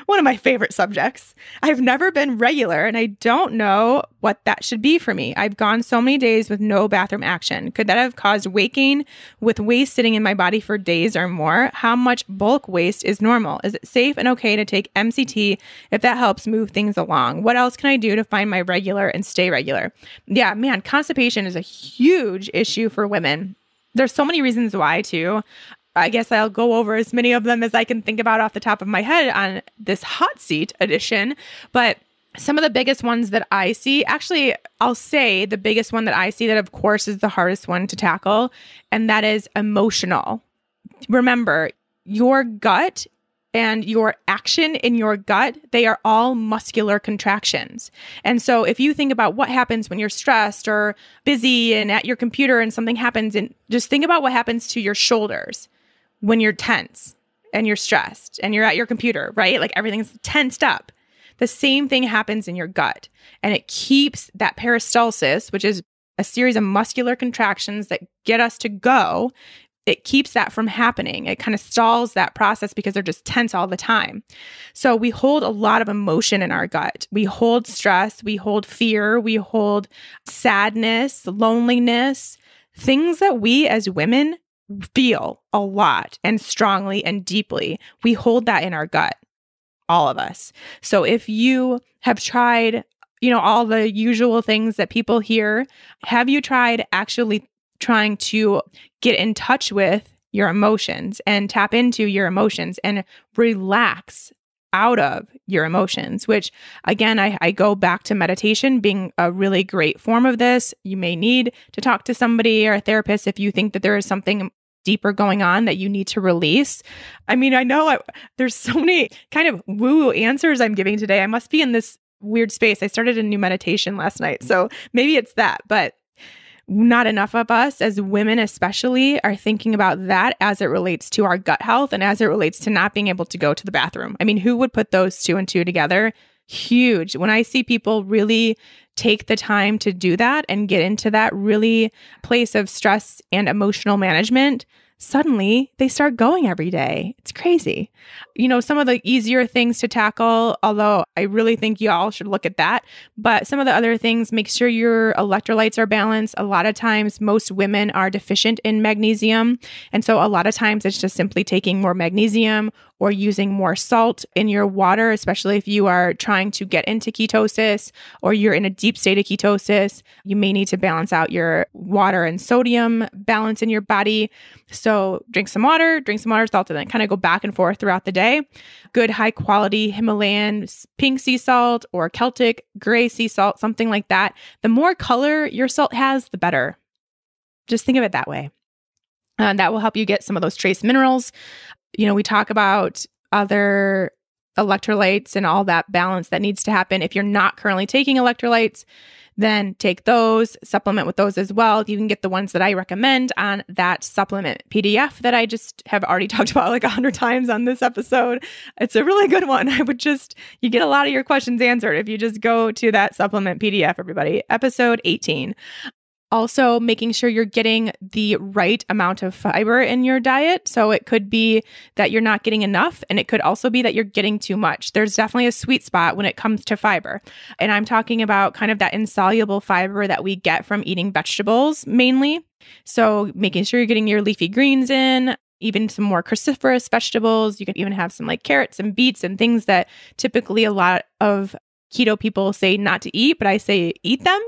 One of my favorite subjects. I've never been regular, and I don't know what that should be for me. I've gone so many days with no bathroom action. Could that have caused weight gain with waste sitting in my body for days or more? How much bulk waste is normal? Is it safe and okay to take MCT if that helps move things along? What else can I do to find my regular and stay regular? Yeah, man, constipation is a huge issue for women. There's so many reasons why too. I guess I'll go over as many of them as I can think about off the top of my head on this hot seat edition. But some of the biggest ones that I see, actually, I'll say the biggest one that I see that of course is the hardest one to tackle, and that is emotional. Remember, your gut and your action in your gut, they are all muscular contractions. And so if you think about what happens when you're stressed or busy and at your computer and something happens, and just think about what happens to your shoulders when you're tense and you're stressed and you're at your computer, right? Like everything's tensed up. The same thing happens in your gut, and it keeps that peristalsis, which is a series of muscular contractions that get us to go. It keeps that from happening. It kind of stalls that process because they're just tense all the time. So we hold a lot of emotion in our gut. We hold stress, we hold fear, we hold sadness, loneliness, things that we as women feel a lot and strongly and deeply. We hold that in our gut, all of us. So if you have tried, all the usual things that people hear, have you tried actually trying to get in touch with your emotions and tap into your emotions and relax out of your emotions, which again, I go back to meditation being a really great form of this. You may need to talk to somebody or a therapist if you think that there is something deeper going on that you need to release. I mean, I know there's so many kind of woo answers I'm giving today. I must be in this weird space. I started a new meditation last night, so maybe it's that, but not enough of us as women especially are thinking about that as it relates to our gut health and as it relates to not being able to go to the bathroom. I mean, who would put those 2 and 2 together? Huge. When I see people really take the time to do that and get into that really place of stress and emotional management, suddenly they start going every day. It's crazy. Some of the easier things to tackle, although I really think y'all should look at that, but some of the other things, make sure your electrolytes are balanced. A lot of times, most women are deficient in magnesium. And so a lot of times it's just simply taking more magnesium or using more salt in your water, especially if you are trying to get into ketosis or you're in a deep state of ketosis. You may need to balance out your water and sodium balance in your body. So drink some water, salt, and then kind of go back and forth throughout the day. Good high quality Himalayan pink sea salt or Celtic gray sea salt, something like that. The more color your salt has, the better. Just think of it that way. That will help you get some of those trace minerals. We talk about other electrolytes and all that balance that needs to happen. If you're not currently taking electrolytes, then take those, supplement with those as well. You can get the ones that I recommend on that supplement PDF that I just have already talked about like 100 times on this episode. It's a really good one. You get a lot of your questions answered if you just go to that supplement PDF, everybody. Episode 18. Also, making sure you're getting the right amount of fiber in your diet. So it could be that you're not getting enough, and it could also be that you're getting too much. There's definitely a sweet spot when it comes to fiber. And I'm talking about kind of that insoluble fiber that we get from eating vegetables mainly. So making sure you're getting your leafy greens in, even some more cruciferous vegetables. You can even have some like carrots and beets and things that typically a lot of keto people say not to eat, but I say eat them.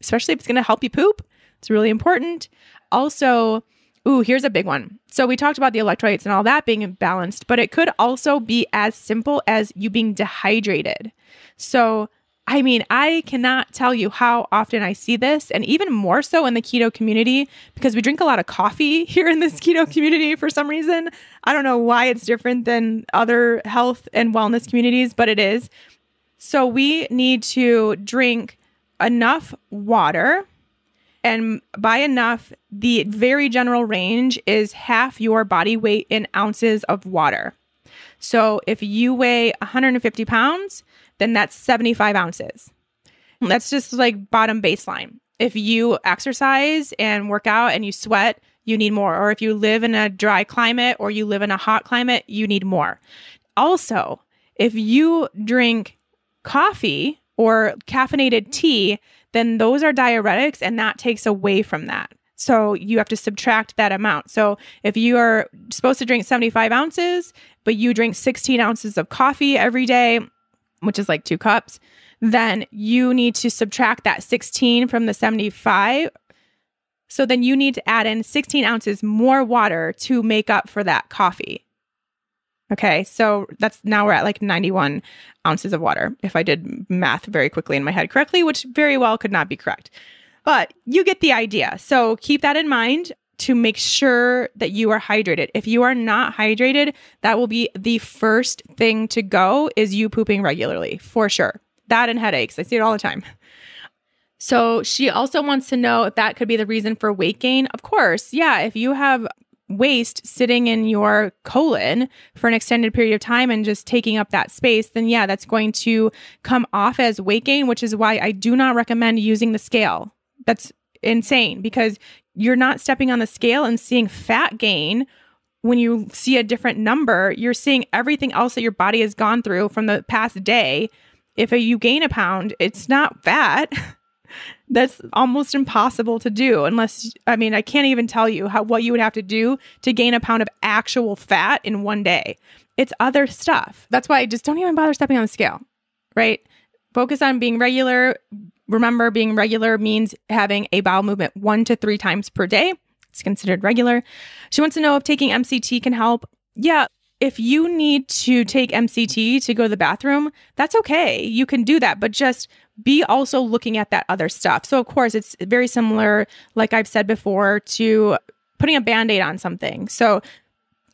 Especially if it's going to help you poop. It's really important. Also, here's a big one. So we talked about the electrolytes and all that being balanced, but it could also be as simple as you being dehydrated. So, I mean, I cannot tell you how often I see this, and even more so in the keto community, because we drink a lot of coffee here in this keto community for some reason. I don't know why it's different than other health and wellness communities, but it is. So we need to drink enough water And by enough, the very general range is half your body weight in ounces of water. So if you weigh 150 pounds, then that's 75 ounces. That's just like bottom baseline. If you exercise and work out and you sweat, you need more. Or if you live in a dry climate or you live in a hot climate, you need more. Also, if you drink coffee or caffeinated tea, then those are diuretics and that takes away from that. So you have to subtract that amount. So if you are supposed to drink 75 ounces, but you drink 16 ounces of coffee every day, which is like 2 cups, then you need to subtract that 16 from the 75. So then you need to add in 16 ounces more water to make up for that coffee. Okay, so now we're at like 91 ounces of water, if I did math very quickly in my head correctly, which very well could not be correct. But you get the idea. So keep that in mind to make sure that you are hydrated. If you are not hydrated, that will be the first thing to go, is you pooping regularly, for sure. That and headaches. I see it all the time. So she also wants to know if that could be the reason for weight gain. Of course, yeah, if you have waste sitting in your colon for an extended period of time and just taking up that space, then yeah, that's going to come off as weight gain, which is why I do not recommend using the scale. That's insane, because you're not stepping on the scale and seeing fat gain. When you see a different number, you're seeing everything else that your body has gone through from the past day. If you gain a pound, it's not fat. That's almost impossible to do unless, I can't even tell you what you would have to do to gain a pound of actual fat in one day. It's other stuff. That's why I just don't even bother stepping on the scale, right? Focus on being regular. Remember, being regular means having a bowel movement 1 to 3 times per day. It's considered regular. She wants to know if taking MCT can help. Yeah. If you need to take MCT to go to the bathroom, that's okay. You can do that, but just be also looking at that other stuff. So of course, it's very similar, like I've said before, to putting a Band-Aid on something. So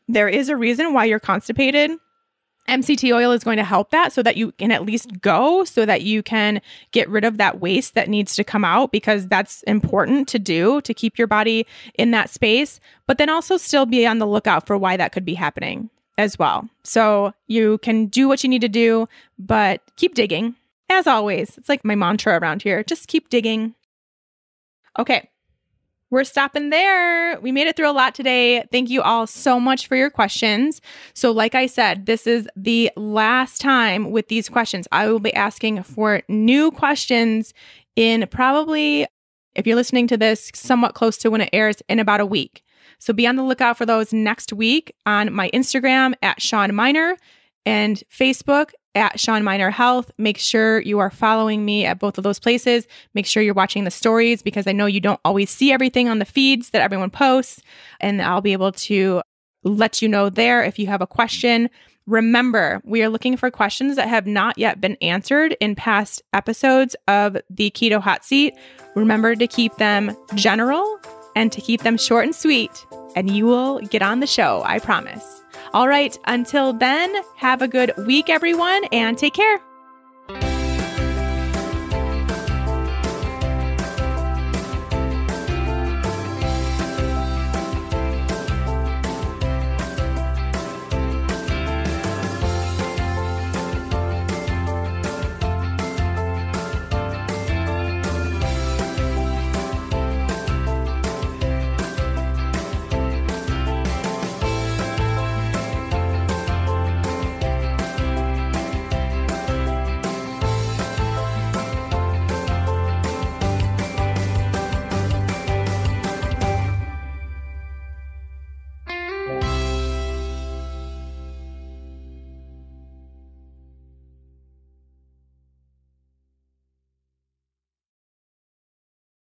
there is a reason why you're constipated. MCT oil is going to help that so that you can at least go, so that you can get rid of that waste that needs to come out, because that's important to do to keep your body in that space, but then also still be on the lookout for why that could be happening as well. So you can do what you need to do, but keep digging. As always, it's like my mantra around here. Just keep digging. Okay, we're stopping there. We made it through a lot today. Thank you all so much for your questions. So like I said, this is the last time with these questions. I will be asking for new questions in probably, if you're listening to this, somewhat close to when it airs, in about a week. So be on the lookout for those next week on my Instagram at Shawn Miner and Facebook at Shawn Miner Health. Make sure you are following me at both of those places. Make sure you're watching the stories, because I know you don't always see everything on the feeds that everyone posts, and I'll be able to let you know there if you have a question. Remember, we are looking for questions that have not yet been answered in past episodes of the Keto Hot Seat. Remember to keep them general and to keep them short and sweet, and you will get on the show, I promise. All right, until then, have a good week, everyone, and take care.